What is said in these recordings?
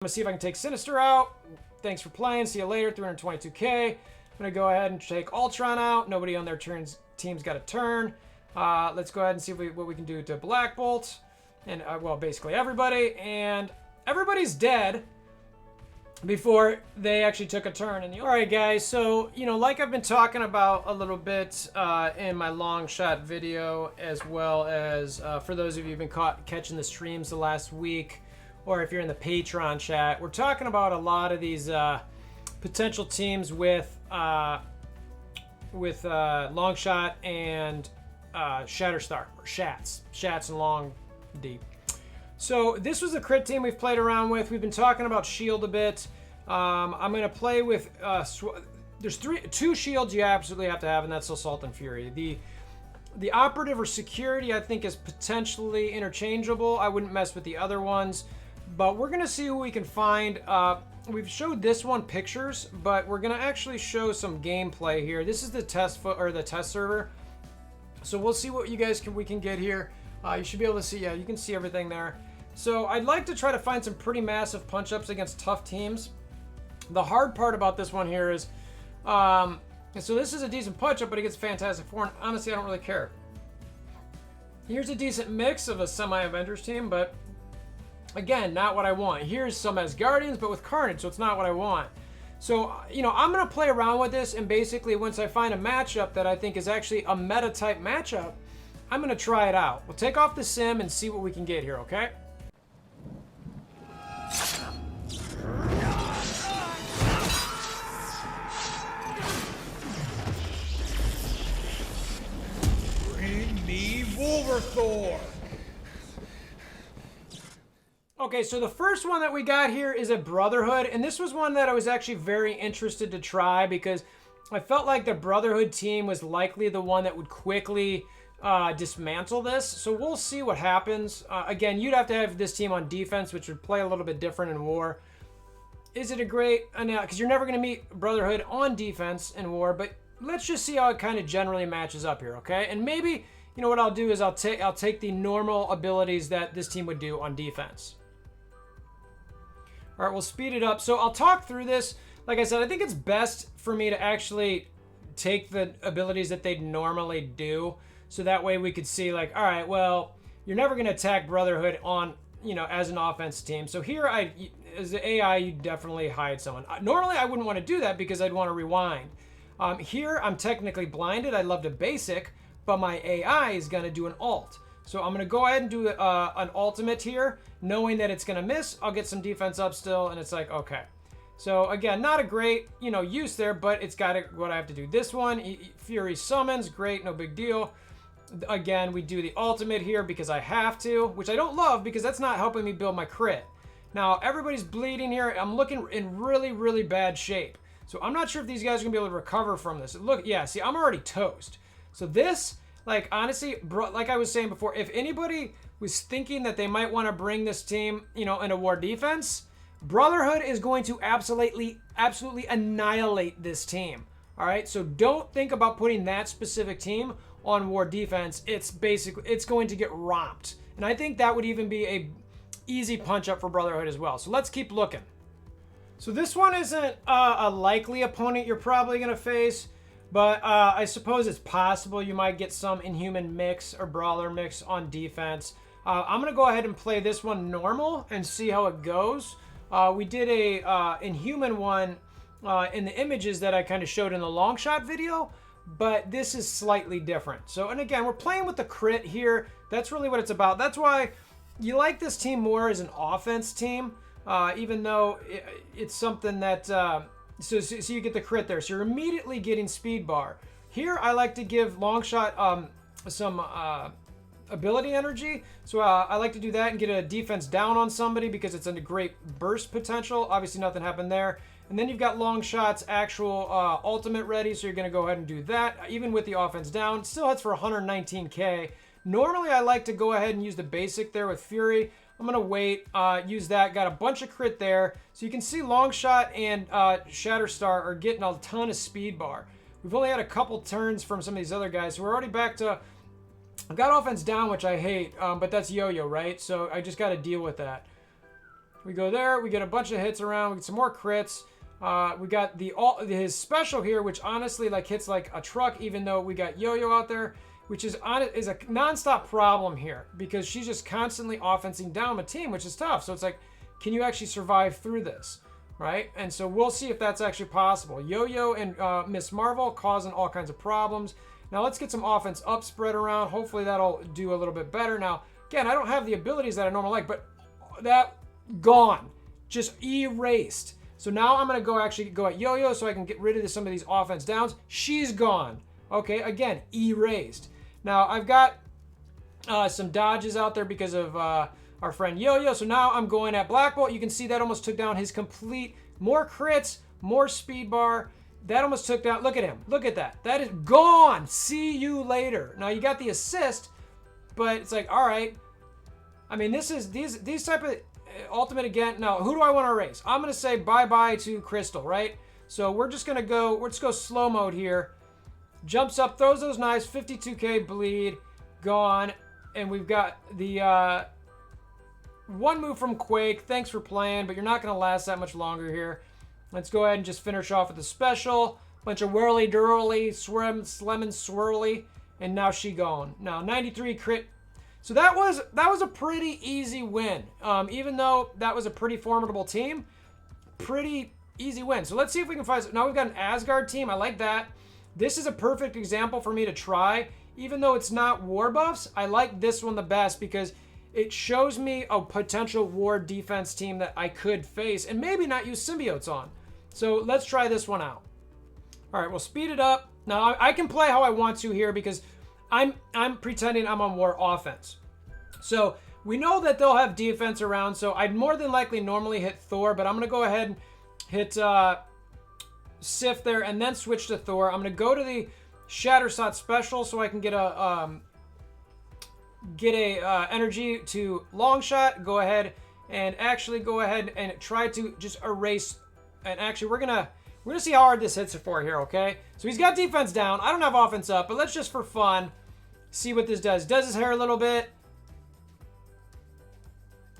I'm gonna see if I can take Sinister out. Thanks for playing. See you later. 322k. I'm gonna go ahead and take Ultron out. Nobody on their team's got a turn. Let's go ahead and see what we can do to Black Bolt. And, well, basically everybody. And everybody's dead before they actually took a turn. Alright, guys. So, you know, like I've been talking about a little bit in my long shot video, as well as for those of you who've been catching the streams the last week, or if you're in the Patron chat, we're talking about a lot of these potential teams with Longshot and Shatterstar, or Shats and Long D. So this was a crit team we've played around with. We've been talking about S.H.I.E.L.D. a bit. I'm going to play with... there's two shields you absolutely have to have, and that's Assault and Fury. The Operative or Security, I think, is potentially interchangeable. I wouldn't mess with the other ones. But we're going to see who we can find. We've showed this one pictures, but we're going to actually show some gameplay here. This is the test server. So we'll see what you guys we can get here. You should be able to see, yeah, you can see everything there. So I'd like to try to find some pretty massive punch-ups against tough teams. The hard part about this one here is, so this is a decent punch-up, but it gets Fantastic Four, and honestly, I don't really care. Here's a decent mix of a semi-Avengers team, but again, not what I want. Here's some Asgardians, but with Carnage, so it's not what I want. So, you know, I'm going to play around with this, and basically once I find a matchup that I think is actually a meta-type matchup, I'm going to try it out. We'll take off the sim and see what we can get here, okay? Bring me WolverThor! Okay, so the first one that we got here is a Brotherhood, and this was one that I was actually very interested to try because I felt like the Brotherhood team was likely the one that would quickly dismantle this. So we'll see what happens. Again, you'd have to have this team on defense, which would play a little bit different in war. Is it a great... because you're never going to meet Brotherhood on defense in war, but let's just see how it kind of generally matches up here, okay? And maybe, you know what I'll do is I'll take the normal abilities that this team would do on defense. All right, we'll speed it up. So I'll talk through this. Like I said, I think it's best for me to actually take the abilities that they'd normally do. So that way we could see like, all right, well, you're never going to attack Brotherhood on, you know, as an offense team. So here, as the AI, you definitely hide someone. Normally, I wouldn't want to do that because I'd want to rewind. Here, I'm technically blinded. I'd love to basic, but my AI is going to do an alt. So I'm going to go ahead and do an ultimate here, knowing that it's going to miss. I'll get some defense up still, and it's like, okay. So again, not a great, you know, use there, but it's got what I have to do. This one, Fury summons, great, no big deal. Again, we do the ultimate here because I have to, which I don't love because that's not helping me build my crit. Now, everybody's bleeding here. I'm looking in really, really bad shape. So I'm not sure if these guys are going to be able to recover from this. Look, yeah, see, I'm already toast. So this... like, honestly, like I was saying before, if anybody was thinking that they might want to bring this team, you know, in a war defense, Brotherhood is going to absolutely annihilate this team. All right, so don't think about putting that specific team on war defense. It's going to get romped. And I think that would even be a easy punch up for Brotherhood as well. So let's keep looking. So this one isn't a likely opponent you're probably going to face. But I suppose it's possible you might get some Inhuman mix or Brawler mix on defense. I'm going to go ahead and play this one normal and see how it goes. We did a Inhuman one in the images that I kind of showed in the long shot video, but this is slightly different. So, and again, we're playing with the crit here. That's really what it's about. That's why you like this team more as an offense team, even though it's something that... So you get the crit there. So you're immediately getting speed bar. Here, I like to give Longshot some ability energy. So I like to do that and get a defense down on somebody because it's a great burst potential. Obviously, nothing happened there. And then you've got Longshot's actual ultimate ready. So you're going to go ahead and do that. Even with the offense down, still hits for 119k. Normally, I like to go ahead and use the basic there with Fury. I'm going to wait, use that. Got a bunch of crit there. So you can see Longshot and Shatterstar are getting a ton of speed bar. We've only had a couple turns from some of these other guys. So we're already back to... I've got offense down, which I hate, but that's yo-yo, right? So I just got to deal with that. We go there. We get a bunch of hits around. We get some more crits. We got his special here, which honestly like hits like a truck, even though we got Yo-Yo out there, which is a nonstop problem here because she's just constantly offensing down the team, which is tough. So it's like, can you actually survive through this, right? And so we'll see if that's actually possible. Yo-Yo and Miss Marvel causing all kinds of problems. Now let's get some offense up spread around. Hopefully that'll do a little bit better. Now, again, I don't have the abilities that I normally like, but that gone, just erased. So now I'm going to actually go at Yo-Yo so I can get rid of some of these offense downs. She's gone. Okay, again, erased. Now I've got some dodges out there because of our friend Yo-Yo. So now I'm going at Black Bolt. You can see that almost took down his complete, more crits, more speed bar. That almost took down, look at him. Look at that. That is gone. See you later. Now you got the assist, but it's like, all right. I mean, this is these type of ultimate again. Now, who do I want to erase? I'm going to say bye-bye to Crystal, right? So we're just going to go, let's go slow mode here. Jumps up, throws those knives, 52k bleed, gone. And we've got the one move from Quake. Thanks for playing, but you're not going to last that much longer here. Let's go ahead and just finish off with the special. Bunch of whirly-durly, lemon swirly, and now she gone. Now, 93 crit. So that was a pretty easy win. Even though that was a pretty formidable team, pretty easy win. So let's see if we can find. Now we've got an Asgard team. I like that. This is a perfect example for me to try. Even though it's not war buffs, I like this one the best because it shows me a potential war defense team that I could face and maybe not use symbiotes on. So let's try this one out. All right, we'll speed it up. Now I can play how I want to here because I'm pretending I'm on war offense. So we know that they'll have defense around, so I'd more than likely normally hit Thor, but I'm going to go ahead and hit Sif there and then switch to Thor. I'm going to go to the Shattershot special so I can get a energy to long shot. Go ahead and actually go ahead and try to just erase. And actually, we're gonna see how hard this hits it for here, okay? So he's got defense down. I don't have offense up, but let's just for fun see what this does. Does his hair a little bit.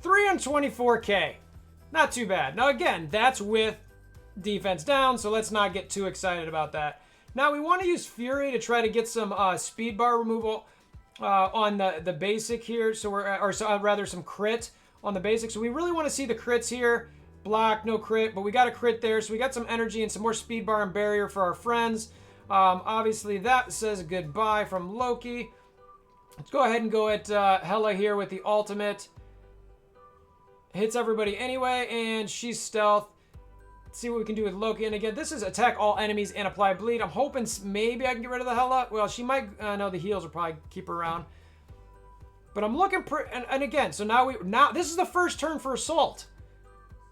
324k. Not too bad. Now again, that's with defense down, so let's not get too excited about that. Now we want to use Fury to try to get some speed bar removal on the basic here. So rather some crit on the basic. So we really want to see the crits here. Block, no crit, but we got a crit there. So we got some energy and some more speed bar and barrier for our friends. Obviously, that says goodbye from Loki. Let's go ahead and go at Hela here with the ultimate. Hits everybody anyway, and she's stealth. Let's see what we can do with Loki. And again, this is attack all enemies and apply bleed. I'm hoping maybe I can get rid of the Hela. Well, she might. No, the heals will probably keep her around. But I'm looking and again, so now this is the first turn for Assault.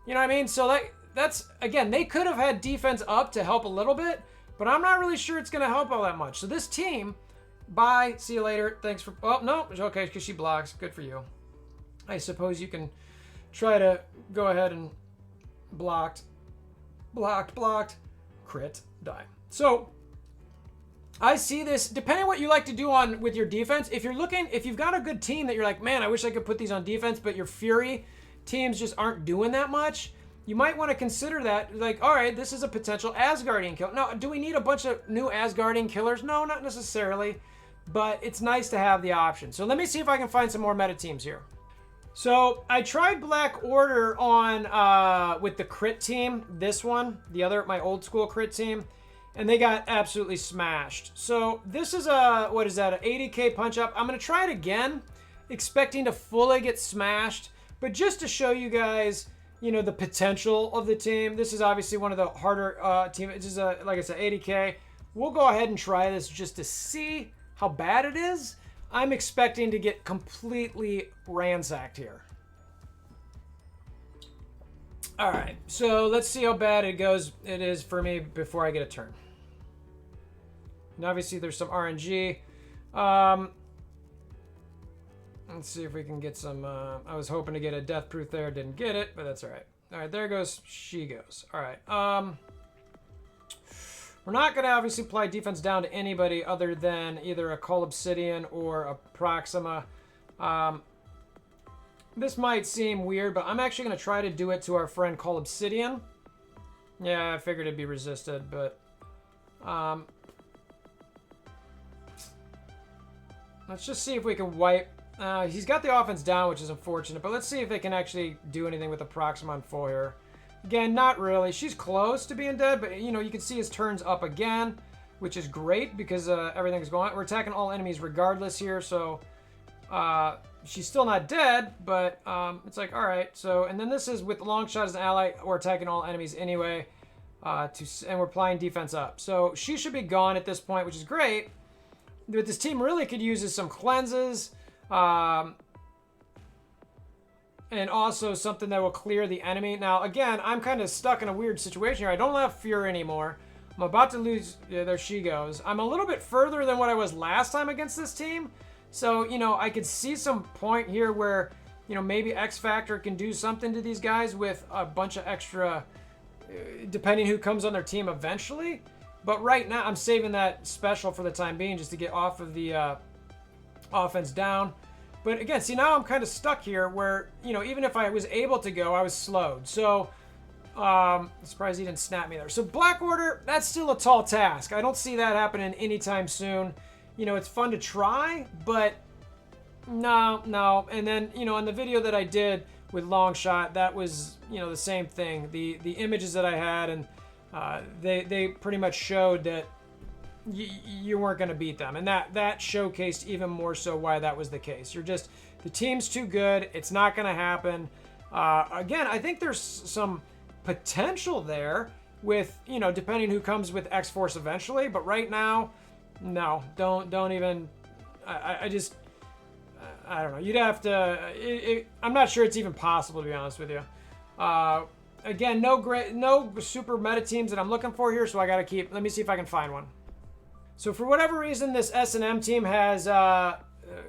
You know what I mean? So that's again, they could have had defense up to help a little bit, but I'm not really sure it's going to help all that much. So this team, bye, see you later. Thanks for. Oh no, okay, because she blocks. Good for you. I suppose you can try to go ahead and blocked, crit, die. So I see this, depending on what you like to do with your defense, if you've got a good team that you're like, man, I wish I could put these on defense, but your Fury teams just aren't doing that much, you might want to consider that, like, all right, this is a potential Asgardian kill. Now, do we need a bunch of new Asgardian killers? No, not necessarily, but it's nice to have the option. So let me see if I can find some more meta teams here. So I tried Black Order on with the crit team, this one, my old school crit team, and they got absolutely smashed. So this is an 80k punch up. I'm gonna try it again, expecting to fully get smashed, but just to show you guys, you know, the potential of the team. This is obviously one of the harder teams. This is like I said, 80k. We'll go ahead and try this just to see how bad it is. I'm expecting to get completely ransacked here. All right, so let's see how bad it is for me before I get a turn. And obviously there's some RNG. Let's see if we can get some, I was hoping to get a death proof there, didn't get it, but that's all right. All right, there goes, she goes. All right, we're not going to obviously apply defense down to anybody other than either a Call Obsidian or a Proxima. This might seem weird, but I'm actually going to try to do it to our friend called Obsidian. Yeah, I figured it'd be resisted, but... let's just see if we can wipe... he's got the offense down, which is unfortunate, but let's see if they can actually do anything with the Proximon full here. Again, not really. She's close to being dead, but, you know, you can see his turns up again, which is great because everything's going on. We're attacking all enemies regardless here, so... she's still not dead, but it's like, all right. So, and then this is with Longshot as an ally. We're attacking all enemies anyway, and we're applying defense up. So she should be gone at this point, which is great. What this team really could use is some cleanses, and also something that will clear the enemy. Now, again, I'm kind of stuck in a weird situation here. I don't have Fury anymore. I'm about to lose. Yeah, there she goes. I'm a little bit further than what I was last time against this team. So, you know, I could see some point here where, you know, maybe X Factor can do something to these guys with a bunch of extra, depending who comes on their team eventually. But right now, I'm saving that special for the time being just to get off of the offense down. But again, see, now I'm kind of stuck here where, you know, even if I was able to go, I was slowed. So, surprised he didn't snap me there. So Black Order, that's still a tall task. I don't see that happening anytime soon. You know, it's fun to try, but no. And then, you know, in the video that I did with Longshot, that was, you know, the same thing. The images that I had, and they pretty much showed that you weren't going to beat them. And that showcased even more so why that was the case. The team's too good. It's not going to happen. Again, I think there's some potential there with, you know, depending who comes with X-Force eventually. But right now... No, don't even. I don't know. You'd have to. I'm not sure it's even possible, to be honest with you. Again, no super meta teams that I'm looking for here, so I gotta keep. Let me see if I can find one. So for whatever reason, this S&M team has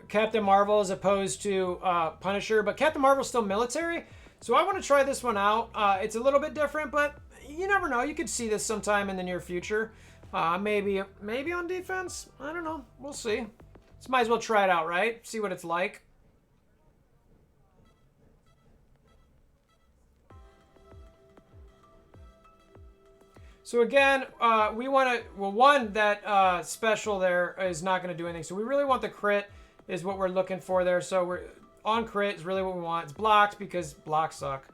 Captain Marvel as opposed to Punisher, but Captain Marvel's still military, so I want to try this one out. It's a little bit different, but you never know. You could see this sometime in the near future. Maybe on defense. I don't know. We'll see. Just might as well try it out, right? See what it's like. So again, we want to... Well, one, that special there is not going to do anything. So we really want the crit is what we're looking for there. So we're on crit is really what we want. It's blocked because blocks suck.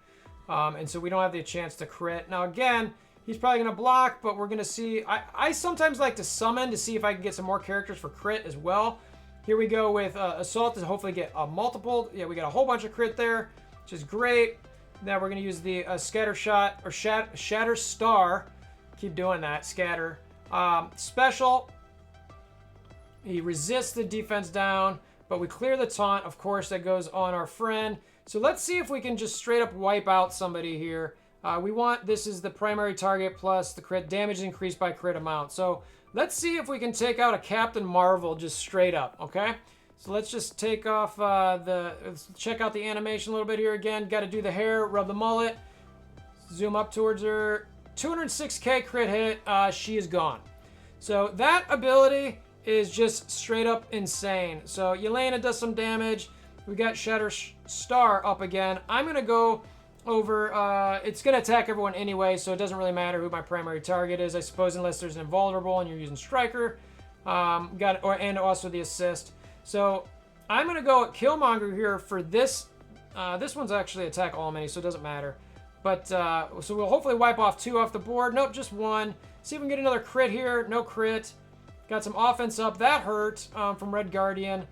And so we don't have the chance to crit. Now, again... He's probably going to block, but we're going to see... I sometimes like to summon to see if I can get some more characters for crit as well. Here we go with Assault to hopefully get a multiple. Yeah, we got a whole bunch of crit there, which is great. Now we're going to use the Scatter Shot, or Shatter Star. Keep doing that, Scatter. Special. He resists the defense down, but we clear the taunt. Of course, that goes on our friend. So let's see if we can just straight up wipe out somebody here. This is the primary target plus the crit damage increased by crit amount. So let's see if we can take out a Captain Marvel just straight up, okay? So let's just take off let's check out the animation a little bit here again. Got to do the hair, rub the mullet, zoom up towards her. 206k crit hit, she is gone. So that ability is just straight up insane. So Yelena does some damage. We got Shatter Star up again. I'm going to go... over, it's going to attack everyone anyway, so it doesn't really matter who my primary target is, I suppose, unless there's an invulnerable and you're using Striker. And also the assist. So I'm going to go at Killmonger here for this. This one's actually attack all many, so it doesn't matter. But, so we'll hopefully wipe off 2 off the board. Nope, just 1. See if we can get another crit here. No crit. Got some offense up. That hurt from Red Guardian.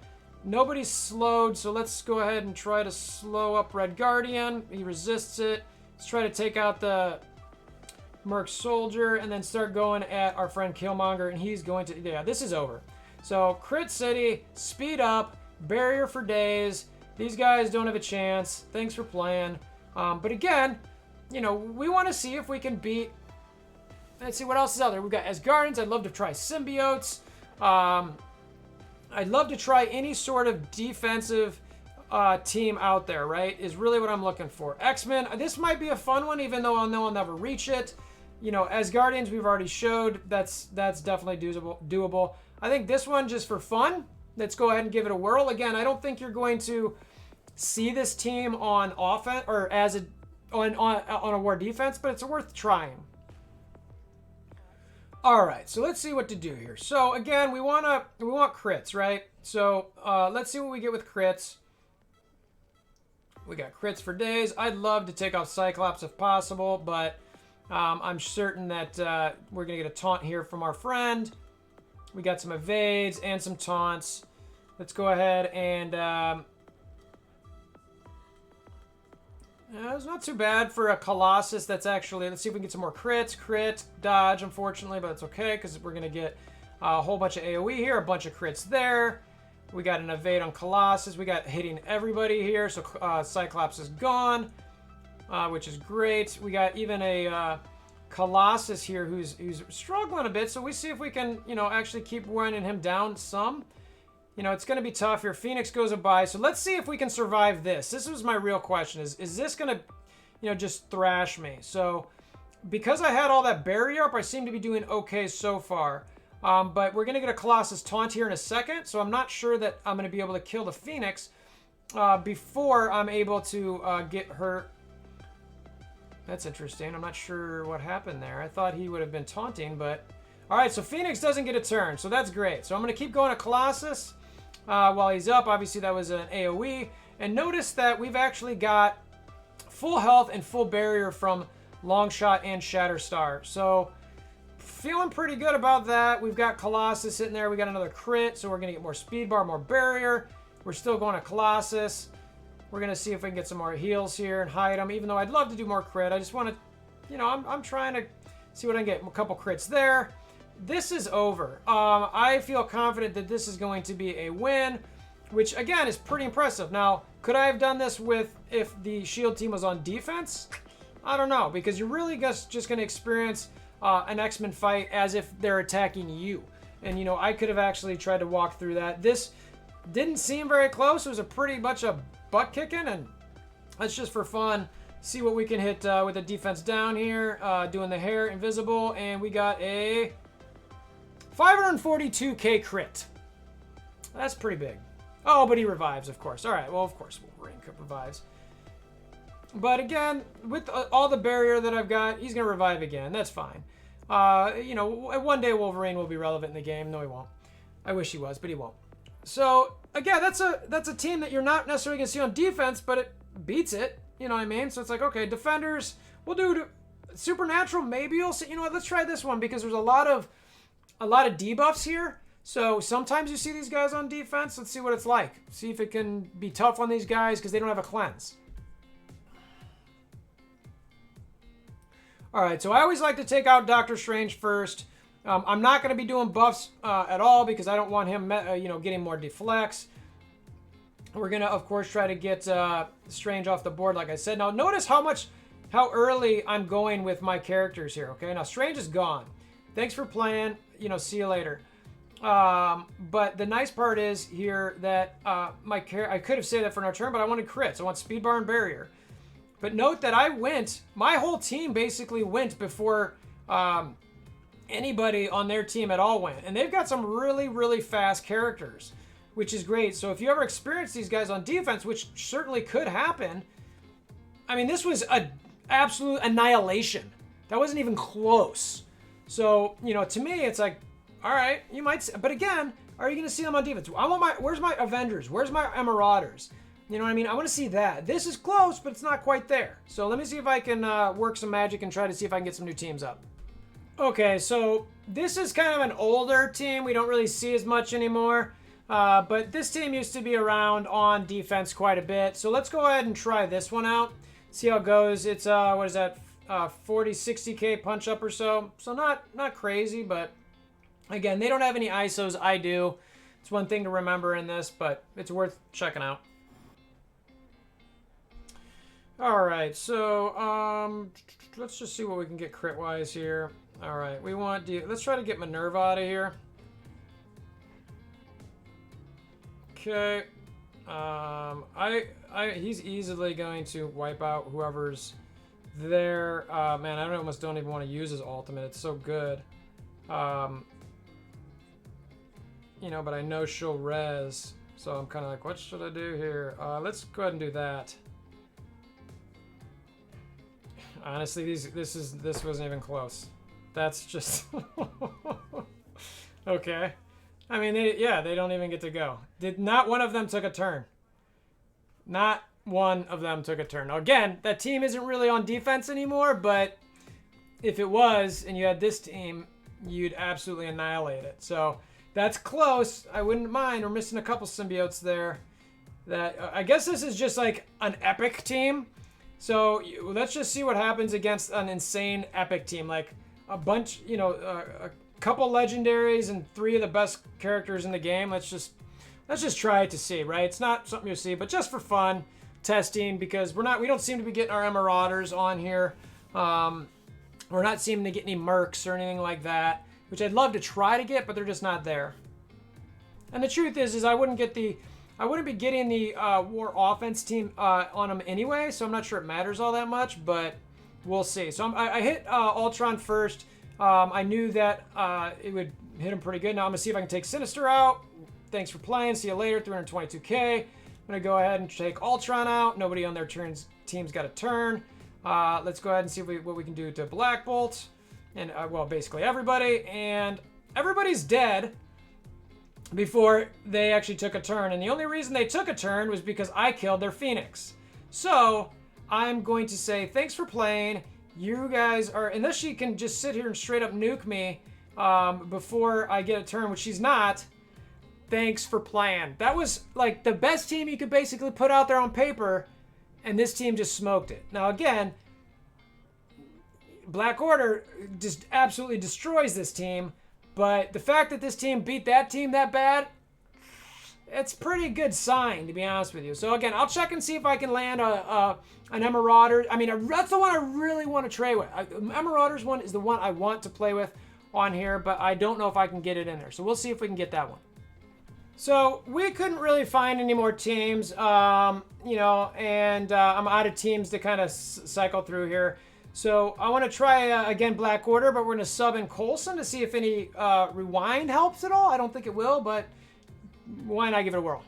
Nobody's slowed, so let's go ahead and try to slow up Red Guardian. He resists it. Let's try to take out the Merc Soldier and then start going at our friend Killmonger, and he's going to... Yeah, this is over. So, Crit City, speed up, barrier for days. These guys don't have a chance. Thanks for playing. But again, you know, we want to see if we can beat... Let's see what else is out there. We've got Asgardians. I'd love to try Symbiotes. I'd love to try any sort of defensive team out there, right? Is really what I'm looking for. X-Men, this might be a fun one, even though I know I'll never reach it. You know, Asgardians, we've already showed. That's definitely doable. I think this one, just for fun, let's go ahead and give it a whirl. Again, I don't think you're going to see this team on offense or as a on a war defense, but it's worth trying. All right, so let's see what to do here. So again, we want crits, right? So let's see what we get with crits. We got crits for days. I'd love to take off Cyclops if possible, but I'm certain that we're going to get a taunt here from our friend. We got some evades and some taunts. Let's go ahead and... it's not too bad for a Colossus that's actually... Let's see if we can get some more crits. Crit, dodge, unfortunately, but it's okay because we're going to get a whole bunch of AoE here, a bunch of crits there. We got an evade on Colossus. We got hitting everybody here, so Cyclops is gone, which is great. We got even a Colossus here who's struggling a bit, so we see if we can, actually keep running him down some. It's going to be tough here. Phoenix goes by, so let's see if we can survive this. This was my real question, is this going to, just thrash me? So, because I had all that barrier up, I seem to be doing okay so far. But we're going to get a Colossus taunt here in a second, so I'm not sure that I'm going to be able to kill the Phoenix before I'm able to get her. That's interesting. I'm not sure what happened there. I thought he would have been taunting, but... Alright, so Phoenix doesn't get a turn, so that's great. So I'm going to keep going to Colossus while he's up. Obviously, that was an AoE. And notice that we've actually got full health and full barrier from Longshot and Shatterstar. So, feeling pretty good about that. We've got Colossus sitting there. We got another crit, so we're going to get more speed bar, more barrier. We're still going to Colossus. We're going to see if we can get some more heals here and hide them, even though I'd love to do more crit. I just want to, I'm trying to see what I can get. A couple crits there. This is over. I feel confident that this is going to be a win, which, again, is pretty impressive. Now, could I have done this if the S.H.I.E.L.D. team was on defense? I don't know, because you're really just going to experience an X-Men fight as if they're attacking you. And, I could have actually tried to walk through that. This didn't seem very close. It was a pretty much a butt kicking, and that's just for fun. See what we can hit with the defense down here, doing the hair invisible, and we got a 542k crit. That's pretty big. Oh, but he revives, of course. All right, well, of course, Wolverine revives. But again, with all the barrier that I've got, he's going to revive again. That's fine. One day Wolverine will be relevant in the game. No, he won't. I wish he was, but he won't. So, again, that's a team that you're not necessarily going to see on defense, but it beats it. You know what I mean? So it's like, okay, defenders, we'll do Supernatural. Maybe you'll see. You know what? Let's try this one because there's a lot of debuffs here. So sometimes you see these guys on defense. Let's see what it's like. See if it can be tough on these guys because they don't have a cleanse. All right, so I always like to take out Doctor Strange first. I'm not going to be doing buffs at all because I don't want him, getting more deflects. We're going to, of course, try to get Strange off the board, like I said. Now, notice how early I'm going with my characters here, okay? Now, Strange is gone. Thanks for playing. See you later. But the nice part is here that I could have saved that for another turn, but I wanted crits. I want speed bar and barrier. But note that my whole team basically went before anybody on their team at all went. And they've got some really, really fast characters, which is great. So if you ever experience these guys on defense, which certainly could happen, I mean, this was an absolute annihilation. That wasn't even close. So, to me, it's like, all right, you might, but again, are you going to see them on defense? Where's my Avengers? Where's my Marauders? You know what I mean? I want to see that. This is close, but it's not quite there. So let me see if I can work some magic and try to see if I can get some new teams up. Okay, so this is kind of an older team. We don't really see as much anymore. But this team used to be around on defense quite a bit. So let's go ahead and try this one out. See how it goes. It's, what is that? 40, 60k punch up or so. So not crazy, but again, they don't have any ISOs. I do. It's one thing to remember in this, but it's worth checking out. All right, so let's just see what we can get crit-wise here. All right, let's try to get Minerva out of here. Okay. He's easily going to wipe out whoever's there. Man, I almost don't even want to use his ultimate. It's so good. But I know she'll res. So I'm kind of like, what should I do here? Let's go ahead and do that. Honestly, this wasn't even close. That's just okay. I mean, they don't even get to go. Not one of them took a turn. Not one of them took a turn. Now, again, that team isn't really on defense anymore, but if it was and you had this team, you'd absolutely annihilate it. So that's close. I wouldn't mind. We're missing a couple symbiotes there. That I guess this is just like an epic team. So let's just see what happens against an insane epic team. Like a bunch, a couple legendaries and 3 of the best characters in the game. Let's just try it to see, right? It's not something you'll see, but just for fun, testing, because we don't seem to be getting our Marauders on here. We're not seeming to get any mercs or anything like that, which I'd love to try to get, but they're just not there. And the truth is I wouldn't be getting the war offense team on them anyway, so I'm not sure it matters all that much, but we'll see. So I hit Ultron first. I knew that it would hit him pretty good. Now I'm going to see if I can take Sinister out. Thanks for playing. See you later, 322k. I'm going to go ahead and take Ultron out. Nobody on their team's got a turn. Let's go ahead and see what we can do to Black Bolt. And, well, basically everybody. And everybody's dead before they actually took a turn. And the only reason they took a turn was because I killed their Phoenix. So I'm going to say thanks for playing. You guys are, unless she can just sit here and straight up nuke me before I get a turn, which she's not. Thanks for playing. That was like the best team you could basically put out there on paper, and this team just smoked it. Now again, Black Order just absolutely destroys this team, but the fact that this team beat that team that bad, it's a pretty good sign, to be honest with you. So again, I'll check and see if I can land an Marauder. I mean, that's the one I really want to trade with. Marauders one is the one I want to play with on here, but I don't know if I can get it in there. So we'll see if we can get that one. So we couldn't really find any more teams, and I'm out of teams to kind of cycle through here. So I want to try, again, Black Order, but we're going to sub in Coulson to see if any rewind helps at all. I don't think it will, but why not give it a whirl?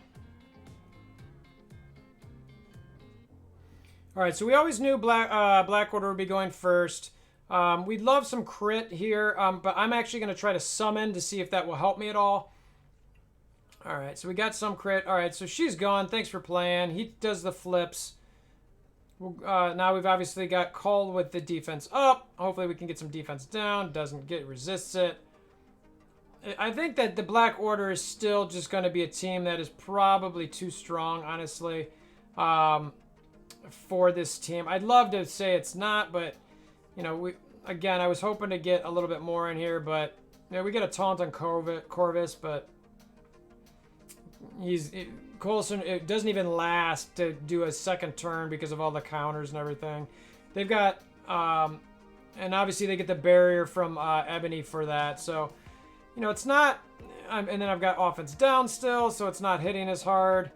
All right, so we always knew Black Order would be going first. We'd love some crit here, but I'm actually going to try to summon to see if that will help me at all. All right, so we got some crit. All right, so she's gone. Thanks for playing. He does the flips. Now we've obviously got Call with the defense up. Hopefully we can get some defense down. Doesn't get, resists it. I think that the Black Order is still just going to be a team that is probably too strong, honestly, for this team. I'd love to say it's not, but, again, I was hoping to get a little bit more in here, but, we get a taunt on Corvus, but Coulson, it doesn't even last to do a second turn because of all the counters and everything. They've got, and obviously they get the barrier from Ebony for that. So, it's not, and then I've got offense down still, so it's not hitting as hard.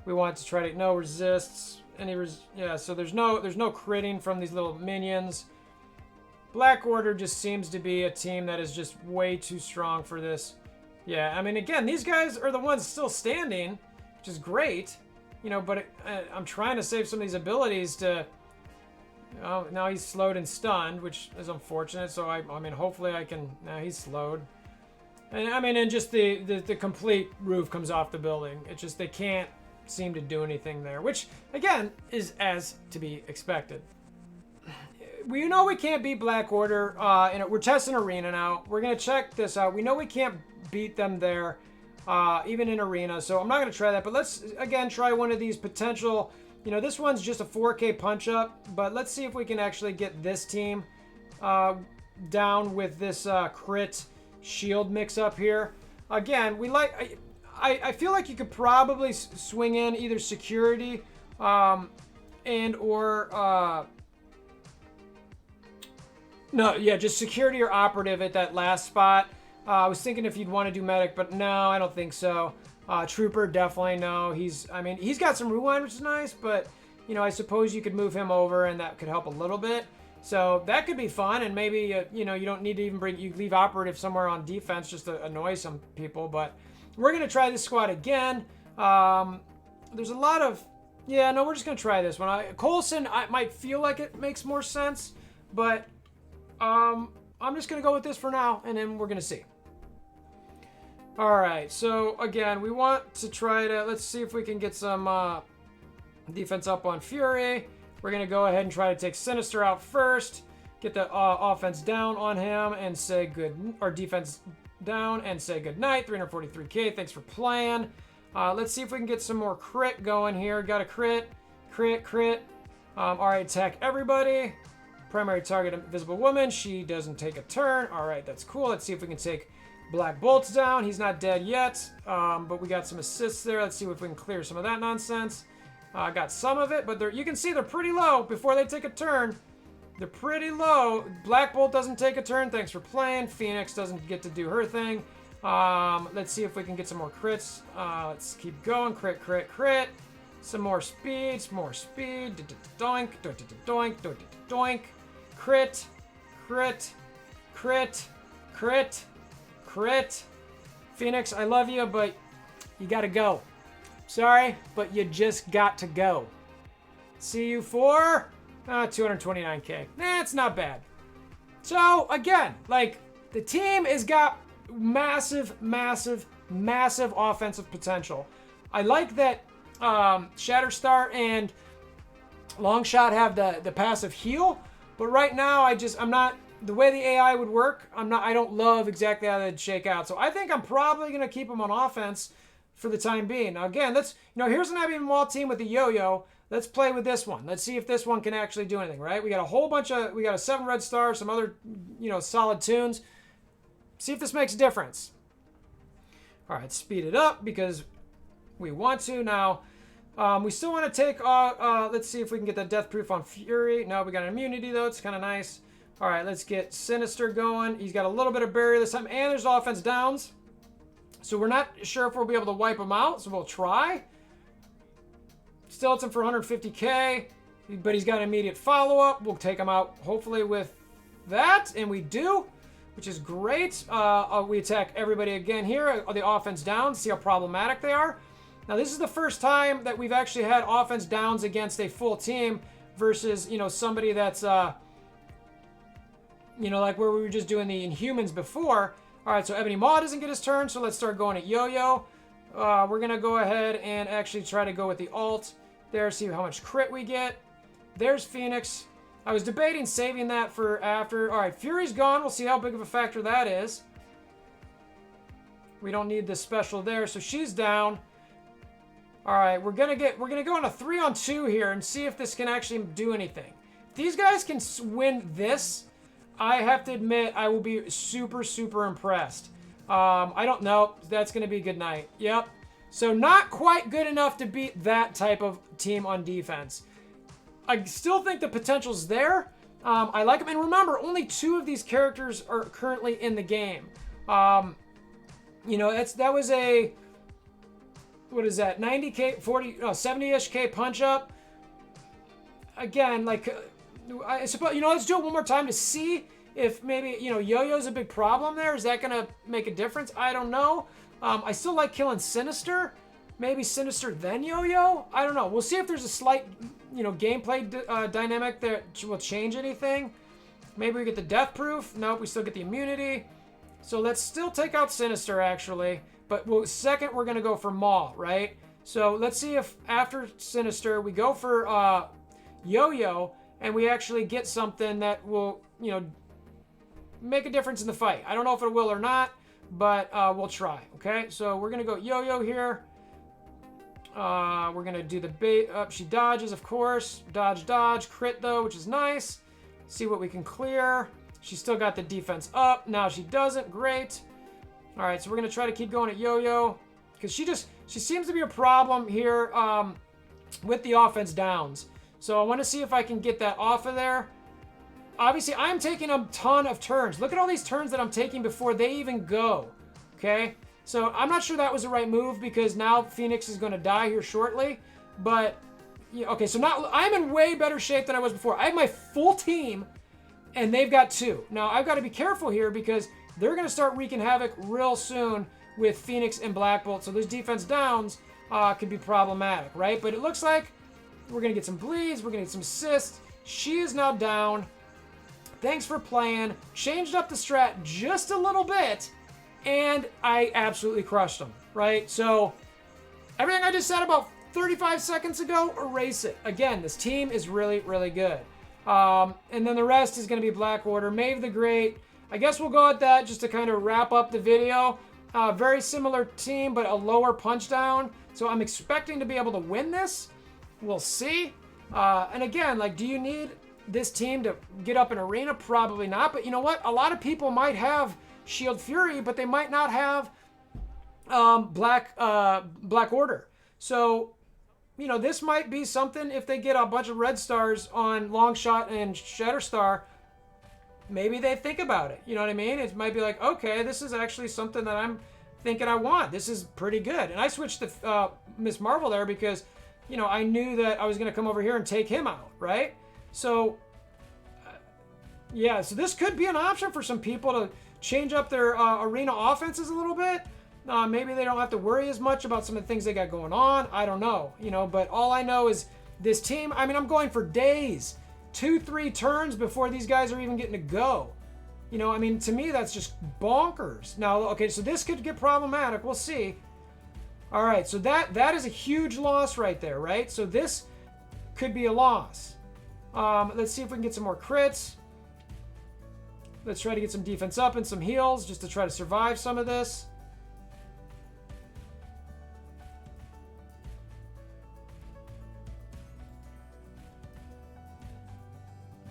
We want to try to, no resists, so there's no critting from these little minions. Black Order just seems to be a team that is just way too strong for this. Yeah, I mean, again, these guys are the ones still standing, which is great, but I'm trying to save some of these abilities to, now he's slowed and stunned, which is unfortunate, so I mean, hopefully I can, now he's slowed. And I mean, and just the complete roof comes off the building. It's just, they can't seem to do anything there, which, again, is as to be expected. We know we can't beat Black Order, and we're testing Arena now. We're going to check this out. We know we can't beat them there, even in Arena, so I'm not going to try that, but let's, again, try one of these potential, this one's just a 4K punch-up, but let's see if we can actually get this team down with this crit shield mix-up here. Again, I feel like you could probably swing in either security and or no, yeah, just security or operative at that last spot. I was thinking if you'd want to do medic, but no, I don't think so. Trooper, definitely no. He's got some rewind, which is nice, but, I suppose you could move him over and that could help a little bit. So that could be fun, and maybe, you don't need to even you leave operative somewhere on defense just to annoy some people, but we're going to try this squad again. There's a lot of... Yeah, no, we're just going to try this one. Coulson, I might feel like it makes more sense, but I'm just going to go with this for now, and then we're going to see. All right, so again, we want to try to... Let's see if we can get some defense up on Fury. We're going to go ahead and try to take Sinister out first, get the offense down on him, and say good... Or defense down, and say good night. 343k, thanks for playing. Let's see if we can get some more crit going here. Got a crit. All right, attack everybody. Primary target, Invisible Woman. She doesn't take a turn. All right, that's cool. Let's see if we can take Black Bolt's down. He's not dead yet, but we got some assists there. Let's see if we can clear some of that nonsense. I got some of it, but you can see they're pretty low before they take a turn. They're pretty low. Black Bolt doesn't take a turn. Thanks for playing. Phoenix doesn't get to do her thing. Let's see if we can get some more crits. Let's keep going. Crit. Some more speed. Doink. Doink. Crit. Phoenix, I love you, but you gotta go. Sorry, but you just got to go. See you for 229k. It's not bad. So, again, like, the team has got massive offensive potential. I like that Shatterstar and Longshot have the passive heal, but right now I'm not, the way the AI would work, I don't love exactly how they'd shake out. So I think I'm probably going to keep them on offense for the time being. Now again, here's an Abbey Mall team with the yo-yo. Let's play with this one. Let's see if this one can actually do anything, right? We got a 7 red stars, some other, solid tunes. See if this makes a difference. All right, speed it up because we want to. Now, we still want to take, let's see if we can get that death proof on Fury. No, we got an immunity though. It's kind of nice. All right, let's get Sinister going. He's got a little bit of barrier this time, and there's offense downs. So we're not sure if we'll be able to wipe him out, so we'll try. Still hits him for 150k, but he's got an immediate follow-up. We'll take him out, hopefully, with that, and we do, which is great. We attack everybody again here. The offense down, see how problematic they are. Now, this is the first time that we've actually had offense downs against a full team versus, somebody that's... like where we were just doing the Inhumans before. All right, so Ebony Maw doesn't get his turn, so let's start going at Yo-Yo. We're going to go ahead and actually try to go with the ult there, see how much crit we get. There's Phoenix. I was debating saving that for after. All right, Fury's gone. We'll see how big of a factor that is. We don't need the special there, so she's down. All right, we're gonna go on a 3-on-2 here and see if this can actually do anything. If these guys can win this, I have to admit, I will be super impressed. I don't know. That's going to be a good night. Yep. So not quite good enough to beat that type of team on defense. I still think the potential's there. I like them. And remember, only 2 of these characters are currently in the game. That was a... What is that? 90k, 70-ish k punch up. Again, like... I suppose, let's do it one more time to see if maybe, Yo-Yo's a big problem there. Is that going to make a difference? I don't know. I still like killing Sinister. Maybe Sinister then Yo-Yo? I don't know. We'll see if there's a slight, gameplay dynamic that will change anything. Maybe we get the death proof. Nope, we still get the immunity. So let's still take out Sinister, actually. But second, we're going to go for Maw, right? So let's see if after Sinister, we go for Yo-Yo, and we actually get something that will, make a difference in the fight. I don't know if it will or not, but we'll try, okay? So we're going to go Yo-Yo here. We're going to do the bait up. She dodges, of course. Dodge. Crit, though, which is nice. See what we can clear. She's still got the defense up. Now she doesn't. Great. All right, so we're going to try to keep going at Yo-Yo because she seems to be a problem here with the offense downs. So I want to see if I can get that off of there. Obviously, I'm taking a ton of turns. Look at all these turns that I'm taking before they even go. Okay? So I'm not sure that was the right move because now Phoenix is going to die here shortly. But, okay, so now I'm in way better shape than I was before. I have my full team, and they've got 2. Now, I've got to be careful here because they're going to start wreaking havoc real soon with Phoenix and Black Bolt. So those defense downs, could be problematic, right? But it looks like we're going to get some bleeds. We're going to get some assists. She is now down. Thanks for playing. Changed up the strat just a little bit, and I absolutely crushed them, right? So everything I just said about 35 seconds ago, erase it. Again, this team is really, really good. And then the rest is going to be Black Order. Maeve the Great. I guess we'll go with that just to kind of wrap up the video. Very similar team, but a lower punch down. So I'm expecting to be able to win this. We'll see. And again, like, do you need this team to get up an arena? Probably not. But you know what? A lot of people might have S.H.I.E.L.D. Fury, but they might not have Black Order. So, you know, this might be something if they get a bunch of red stars on Longshot and Shatterstar. Maybe they think about it. You know what I mean? It might be like, okay, this is actually something that I'm thinking I want. This is pretty good. And I switched to Miss Marvel there because, you know, I knew that I was going to come over here and take him out, right? So, yeah, so this could be an option for some people to change up their arena offenses a little bit. Maybe they don't have to worry as much about some of the things they got going on. I don't know, you know, but all I know is this team, I mean, I'm going for days, 2-3 turns before these guys are even getting to go. You know, I mean, to me, that's just bonkers. Now, okay, so this could get problematic. We'll see. All right, so that is a huge loss right there, right? So this could be a loss. Let's see if we can get some more crits. Let's try to get some defense up and some heals just to try to survive some of this.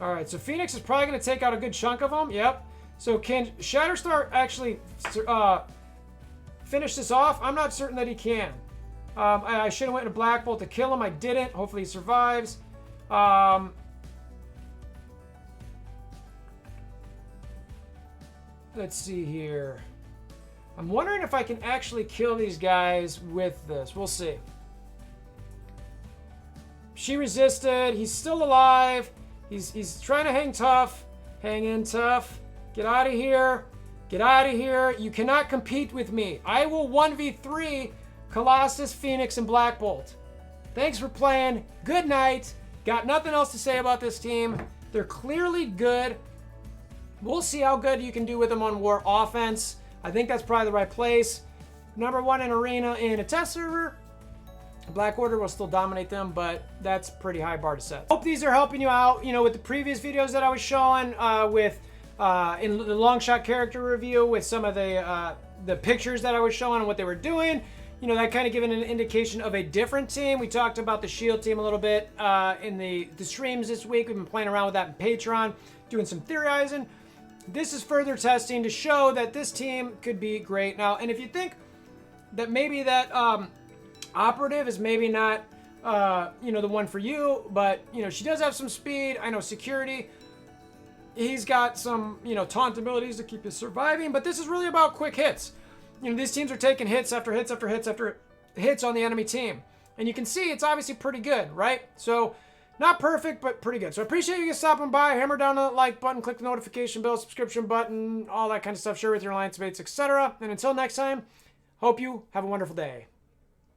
All right, so Phoenix is probably going to take out a good chunk of them. Yep. So can Shatterstar actually finish this off? I'm not certain that he can. I should have went into Black Bolt to kill him. I didn't. Hopefully he survives. Let's see here. I'm wondering if I can actually kill these guys with this. We'll see. She resisted. He's still alive. He's trying to hang tough. Hang in tough. Get out of here. Get out of here. You cannot compete with me. I will 1v3 Colossus, Phoenix, and Black Bolt. Thanks for playing. Good night. Got nothing else to say about this team. They're clearly good. We'll see how good you can do with them on War offense. I think that's probably the right place. Number 1 in arena in a test server. Black Order will still dominate them, but that's pretty high bar to set. Hope these are helping you out, you know, with the previous videos that I was showing in the long shot character review with some of the pictures that I was showing and what they were doing. You know, that kind of giving an indication of a different team. We talked about the S.H.I.E.L.D. team a little bit in the streams this week. We've been playing around with that in Patron, doing some theorizing. This is further testing to show that this team could be great. Now, and if you think that maybe that Operative is maybe not, you know, the one for you, but, you know, she does have some speed. I know security. He's got some, you know, taunt abilities to keep you surviving, but this is really about quick hits. You know, these teams are taking hits after hits after hits after hits on the enemy team. And you can see it's obviously pretty good, right? So, not perfect, but pretty good. So I appreciate you guys stopping by. Hammer down the like button, click the notification bell, subscription button, all that kind of stuff. Share with your alliance mates, etc. And until next time, hope you have a wonderful day.